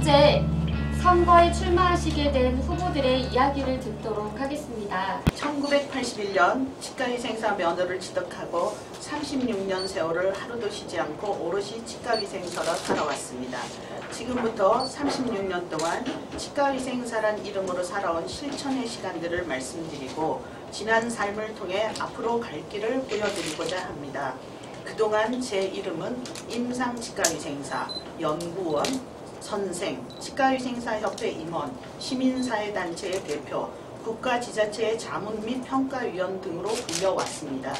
이제 선거에 출마하시게 된 후보들의 이야기를 듣도록 하겠습니다. 1981년 치과위생사 면허를 취득하고 36년 세월을 하루도 쉬지 않고 오롯이 치과위생사로 살아왔습니다. 지금부터 36년 동안 치과위생사란 이름으로 살아온 실천의 시간들을 말씀드리고 지난 삶을 통해 앞으로 갈 길을 보여드리고자 합니다. 그동안 제 이름은 임상치과위생사, 연구원, 선생, 치과위생사협회 임원, 시민사회단체의 대표, 국가지자체의 자문 및 평가위원 등으로 불려왔습니다.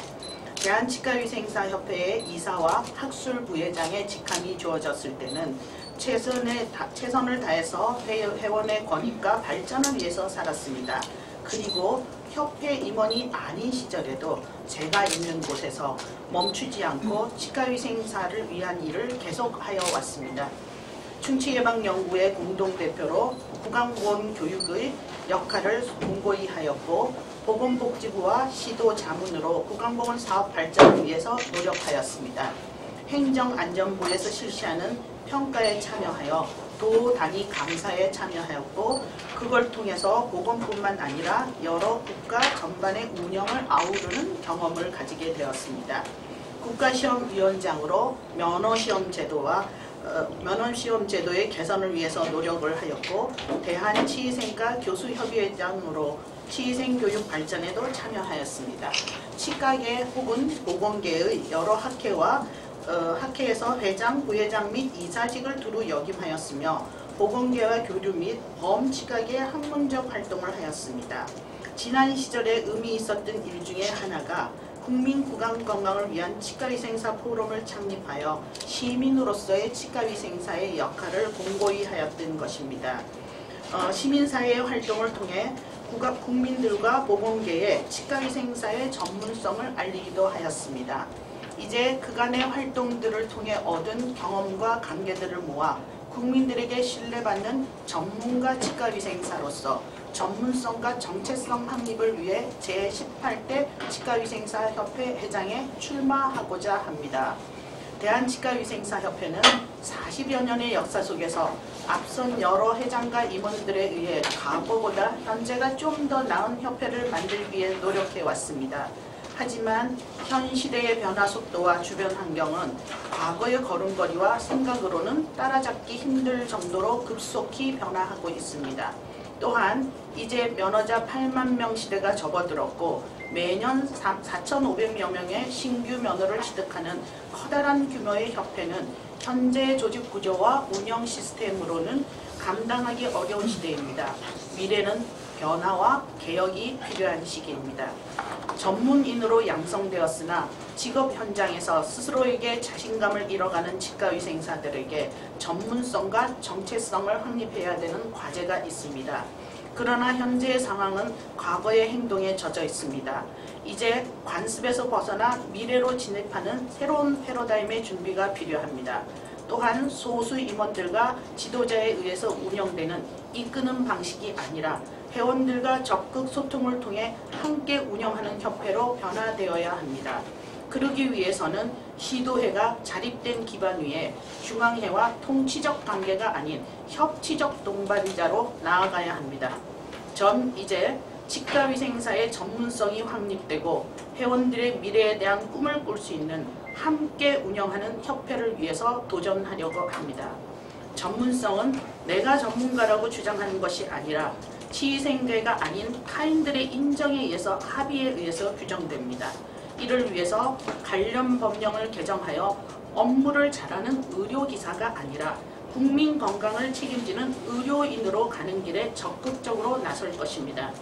대한치과위생사협회의 이사와 학술부회장의 직함이 주어졌을 때는 최선을 다해서 회원의 권익과 발전을 위해서 살았습니다. 그리고 협회 임원이 아닌 시절에도 제가 있는 곳에서 멈추지 않고 치과위생사를 위한 일을 계속하여 왔습니다. 충치예방연구의 공동대표로 구강보건교육의 역할을 공고히 하였고 보건복지부와 시도 자문으로 구강보건 사업 발전을 위해서 노력하였습니다. 행정안전부에서 실시하는 평가에 참여하여 도 단위 감사에 참여하였고 그걸 통해서 보건뿐만 아니라 여러 국가 전반의 운영을 아우르는 경험을 가지게 되었습니다. 국가시험위원장으로 면허시험 제도의 개선을 위해서 노력을 하였고 대한치의생과 교수협의회장으로 치의생교육 발전에도 참여하였습니다. 치과계 혹은 보건계의 여러 학회에서 회장, 부회장 및 이사직을 두루 역임하였으며 보건계와 교류 및 범치과계 학문적 활동을 하였습니다. 지난 시절에 의미 있었던 일 중에 하나가 국민 구강 건강을 위한 치과위생사 포럼을 창립하여 시민으로서의 치과위생사의 역할을 공고히 하였던 것입니다. 시민사회의 활동을 통해 국민들과 보건계에 치과위생사의 전문성을 알리기도 하였습니다. 이제 그간의 활동들을 통해 얻은 경험과 관계들을 모아 국민들에게 신뢰받는 전문가 치과위생사로서 전문성과 정체성 확립을 위해 제18대 치과위생사협회 회장에 출마하고자 합니다. 대한치과위생사협회는 40여 년의 역사 속에서 앞선 여러 회장과 임원들에 의해 과거보다 현재가 좀 더 나은 협회를 만들기 위해 노력해왔습니다. 하지만 현 시대의 변화 속도와 주변 환경은 과거의 걸음걸이와 생각으로는 따라잡기 힘들 정도로 급속히 변화하고 있습니다. 또한 이제 면허자 8만 명 시대가 접어들었고 매년 4,500여 명의 신규 면허를 취득하는 커다란 규모의 협회는 현재 조직 구조와 운영 시스템으로는 감당하기 어려운 시대입니다. 미래는 변화와 개혁이 필요한 시기입니다. 전문인으로 양성되었으나 직업 현장에서 스스로에게 자신감을 잃어가는 치과위생사들에게 전문성과 정체성을 확립해야 되는 과제가 있습니다. 그러나 현재의 상황은 과거의 행동에 젖어 있습니다. 이제 관습에서 벗어나 미래로 진입하는 새로운 패러다임의 준비가 필요합니다. 또한 소수 임원들과 지도자에 의해서 운영되는 이끄는 방식이 아니라 회원들과 적극 소통을 통해 함께 운영하는 협회로 변화되어야 합니다. 그러기 위해서는 시도회가 자립된 기반 위에 중앙회와 통치적 관계가 아닌 협치적 동반자로 나아가야 합니다. 전 이제 치과위생사의 전문성이 확립되고 회원들의 미래에 대한 꿈을 꿀 수 있는 함께 운영하는 협회를 위해서 도전하려고 합니다. 전문성은 내가 전문가라고 주장하는 것이 아니라 치의생계가 아닌 타인들의 인정에 의해서 합의에 의해서 규정됩니다. 이를 위해서 관련 법령을 개정하여 업무를 잘하는 의료기사가 아니라 국민 건강을 책임지는 의료인으로 가는 길에 적극적으로 나설 것입니다.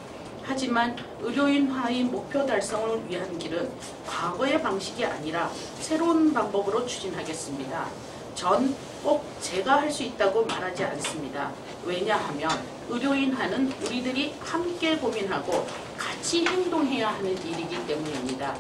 하지만 의료인화의 목표 달성을 위한 길은 과거의 방식이 아니라 새로운 방법으로 추진하겠습니다. 전 꼭 제가 할 수 있다고 말하지 않습니다. 왜냐하면 의료인화는 우리들이 함께 고민하고 같이 행동해야 하는 일이기 때문입니다.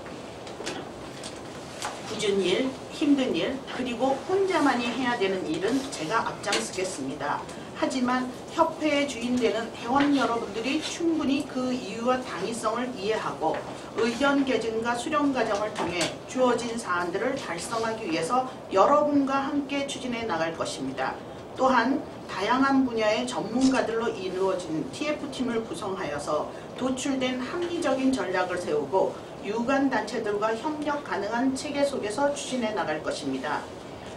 굳은 일, 힘든 일, 그리고 혼자만이 해야 되는 일은 제가 앞장서겠습니다. 하지만 협회의 주인되는 회원 여러분들이 충분히 그 이유와 당위성을 이해하고 의견 개진과 수렴 과정을 통해 주어진 사안들을 달성하기 위해서 여러분과 함께 추진해 나갈 것입니다. 또한 다양한 분야의 전문가들로 이루어진 TF팀을 구성하여서 도출된 합리적인 전략을 세우고 유관단체들과 협력 가능한 체계 속에서 추진해 나갈 것입니다.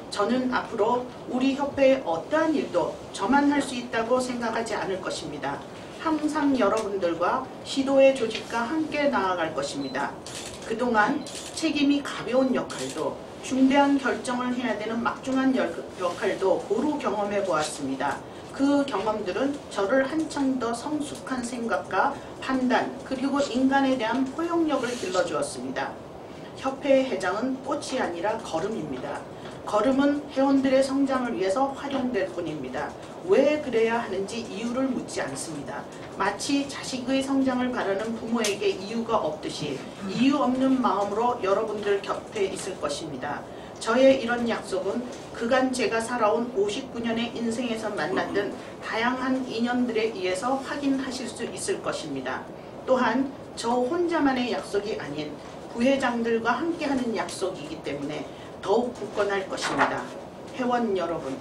저는 앞으로 우리 협회의 어떠한 일도 저만 할 수 있다고 생각하지 않을 것입니다. 항상 여러분들과 시도의 조직과 함께 나아갈 것입니다. 그동안 책임이 가벼운 역할도 중대한 결정을 해야 되는 막중한 역할도 고루 경험해 보았습니다. 그 경험들은 저를 한층 더 성숙한 생각과 판단 그리고 인간에 대한 포용력을 길러주었습니다. 협회의 회장은 꽃이 아니라 걸음입니다. 걸음은 회원들의 성장을 위해서 활용될 뿐입니다. 왜 그래야 하는지 이유를 묻지 않습니다. 마치 자식의 성장을 바라는 부모에게 이유가 없듯이 이유 없는 마음으로 여러분들 곁에 있을 것입니다. 저의 이런 약속은 그간 제가 살아온 59년의 인생에서 만났던 다양한 인연들에 의해서 확인하실 수 있을 것입니다. 또한 저 혼자만의 약속이 아닌 부회장들과 함께하는 약속이기 때문에 더욱 굳건할 것입니다. 회원 여러분,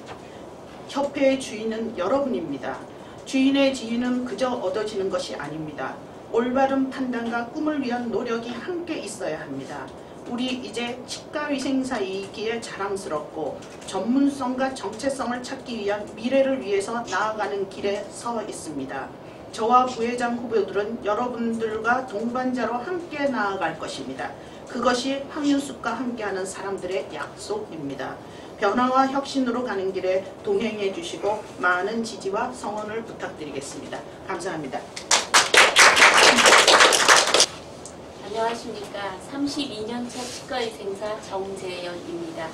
협회의 주인은 여러분입니다. 주인의 지위는 그저 얻어지는 것이 아닙니다. 올바른 판단과 꿈을 위한 노력이 함께 있어야 합니다. 우리 이제 치과위생사이기에 자랑스럽고 전문성과 정체성을 찾기 위한 미래를 위해서 나아가는 길에 서 있습니다. 저와 부회장 후보들은 여러분들과 동반자로 함께 나아갈 것입니다. 그것이 황윤숙과 함께하는 사람들의 약속입니다. 변화와 혁신으로 가는 길에 동행해 주시고 많은 지지와 성원을 부탁드리겠습니다. 감사합니다. 안녕하십니까. 32년차 치과위생사 정재연입니다.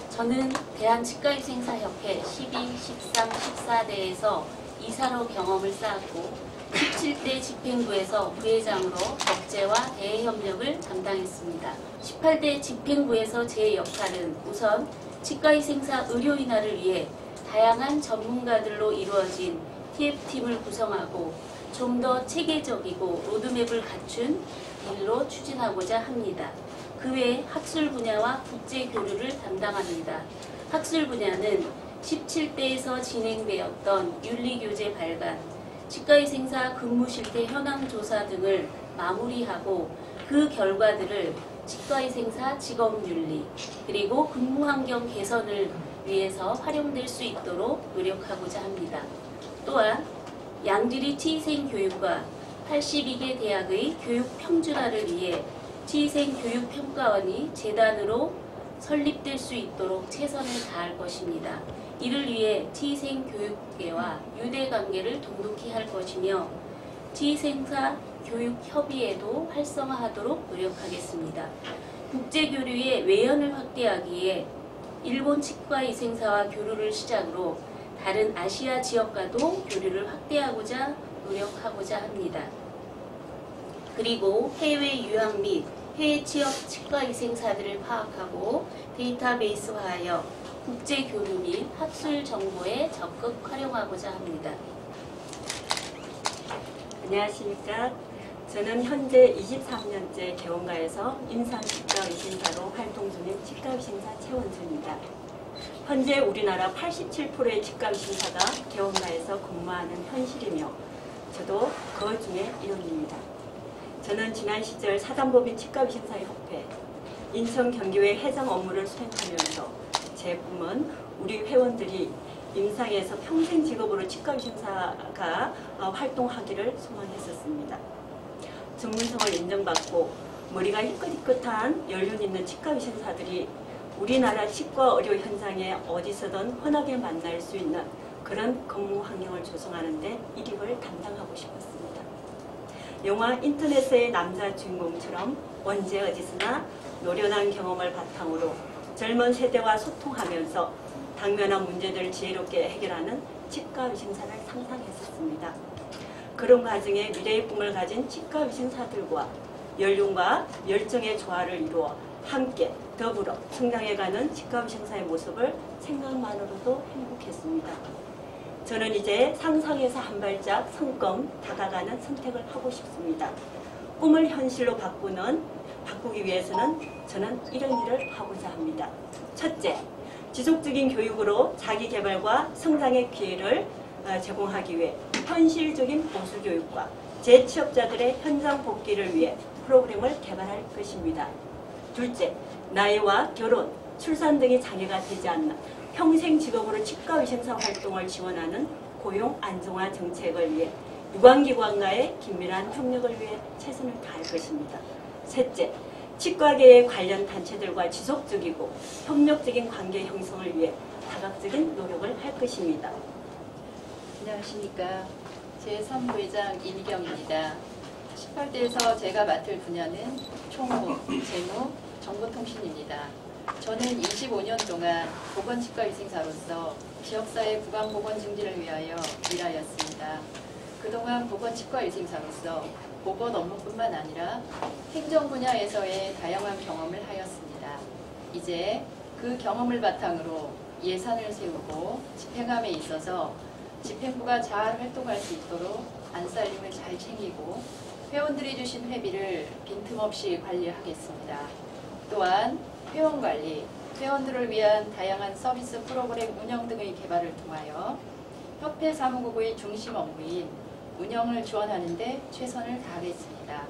저는 대한치과위생사협회 12, 13, 14대에서 이사로 경험을 쌓았고 17대 집행부에서 부회장으로 법제와 대외협력을 담당했습니다. 18대 집행부에서 제 역할은 우선 치과위생사 의료인화를 위해 다양한 전문가들로 이루어진 TF팀을 구성하고 좀 더 체계적이고 로드맵을 갖춘 일로 추진하고자 합니다. 그 외에 학술 분야와 국제 교류를 담당합니다. 학술 분야는 17대에서 진행되었던 윤리교재 발간, 치과위생사 근무실태 현황 조사 등을 마무리하고 그 결과들을 치과위생사 직업윤리 그리고 근무환경 개선을 위해서 활용될 수 있도록 노력하고자 합니다. 또한 양질의 치의생교육과 82개 대학의 교육 평준화를 위해 치의생교육평가원이 재단으로 설립될 수 있도록 최선을 다할 것입니다. 이를 위해 치의생교육계와 유대관계를 돈독히 할 것이며 치의생사 교육협의회도 활성화하도록 노력하겠습니다. 국제교류의 외연을 확대하기에 일본 치과위생사와 교류를 시작으로 다른 아시아 지역과도 교류를 확대하고자 노력하고자 합니다. 그리고 해외 유학 및 해외 취업 치과위생사들을 파악하고 데이터베이스화하여 국제 교류 및 학술 정보에 적극 활용하고자 합니다. 안녕하십니까. 저는 현재 23년째 개원가에서 임상치과위생사로 활동 중인 치과위생사 최원수입니다. 현재 우리나라 87%의 치과위생사가 개원가에서 근무하는 현실이며 저도 그 중에 일원입니다. 저는 지난 시절 사단법인 치과위생사협회 인천 경기회 회장 업무를 수행하면서 제 꿈은 우리 회원들이 임상에서 평생 직업으로 치과위생사가 활동하기를 소망했었습니다. 전문성을 인정받고 머리가 희끗희끗한 연륜 있는 치과위생사들이 우리나라 치과 의료 현장에 어디서든 흔하게 만날 수 있는 그런 근무 환경을 조성하는 데 일익을 담당하고 싶었습니다. 영화 인터넷의 남자 주인공처럼 언제 어디서나 노련한 경험을 바탕으로 젊은 세대와 소통하면서 당면한 문제들을 지혜롭게 해결하는 치과위생사를 상상했었습니다. 그런 과정에 미래의 꿈을 가진 치과위생사들과 연륜과 열정의 조화를 이루어 함께 더불어 성장해가는 치과위생사의 모습을 생각만으로도 행복했습니다. 저는 이제 상상에서 한 발짝 성큼 다가가는 선택을 하고 싶습니다. 꿈을 현실로 바꾸기 위해서는 저는 이런 일을 하고자 합니다. 첫째, 지속적인 교육으로 자기 개발과 성장의 기회를 제공하기 위해 현실적인 보수 교육과 재취업자들의 현장 복귀를 위해 프로그램을 개발할 것입니다. 둘째, 나이와 결혼, 출산 등의 장애가 되지 않는 평생 직업으로 치과의생사 활동을 지원하는 고용 안정화 정책을 위해 유관기관과의 긴밀한 협력을 위해 최선을 다할 것입니다. 셋째, 치과계의 관련 단체들과 지속적이고 협력적인 관계 형성을 위해 다각적인 노력을 할 것입니다. 안녕하십니까. 제3부회장 이미경입니다. 18대에서 제가 맡을 분야는 총무, 재무, 정보통신입니다. 저는 25년 동안 보건치과의생사로서 지역사회 구강보건 증진을 위하여 일하였습니다. 그동안 보건치과의생사로서 보건 업무뿐만 아니라 행정 분야에서의 다양한 경험을 하였습니다. 이제 그 경험을 바탕으로 예산을 세우고 집행함에 있어서 집행부가 잘 활동할 수 있도록 안살림을 잘 챙기고 회원들이 주신 회비를 빈틈없이 관리하겠습니다. 또한 회원관리, 회원들을 위한 다양한 서비스 프로그램 운영 등의 개발을 통하여 협회 사무국의 중심 업무인 운영을 지원하는 데 최선을 다하겠습니다.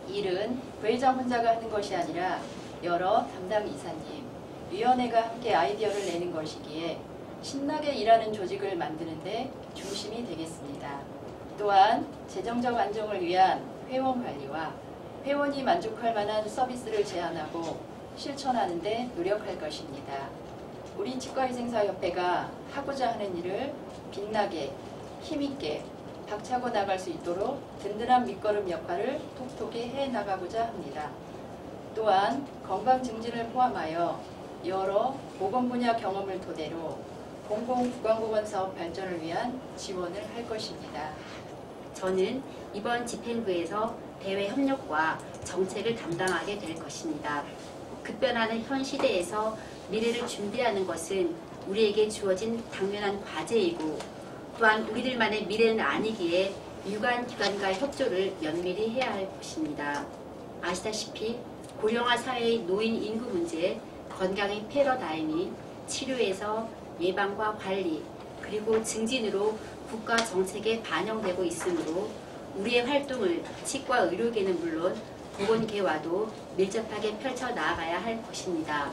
일은 부회장 혼자가 하는 것이 아니라 여러 담당 이사님, 위원회가 함께 아이디어를 내는 것이기에 신나게 일하는 조직을 만드는 데 중심이 되겠습니다. 또한 재정적 안정을 위한 회원 관리와 회원이 만족할 만한 서비스를 제안하고 실천하는 데 노력할 것입니다. 우리 치과의생사협회가 하고자 하는 일을 빛나게, 힘있게 박차고 나갈 수 있도록 든든한 밑거름 역할을 톡톡히 해나가고자 합니다. 또한 건강 증진을 포함하여 여러 보건 분야 경험을 토대로 공공구강보건 사업 발전을 위한 지원을 할 것입니다. 저는 이번 집행부에서 대외 협력과 정책을 담당하게 될 것입니다. 급변하는 현 시대에서 미래를 준비하는 것은 우리에게 주어진 당면한 과제이고 또한 우리들만의 미래는 아니기에 유관기관과의 협조를 면밀히 해야 할 것입니다. 아시다시피 고령화 사회의 노인 인구 문제, 건강의 패러다임이 치료에서 예방과 관리, 그리고 증진으로 국가 정책에 반영되고 있으므로 우리의 활동을 치과 의료계는 물론 보건계와도 밀접하게 펼쳐 나가야 할 것입니다.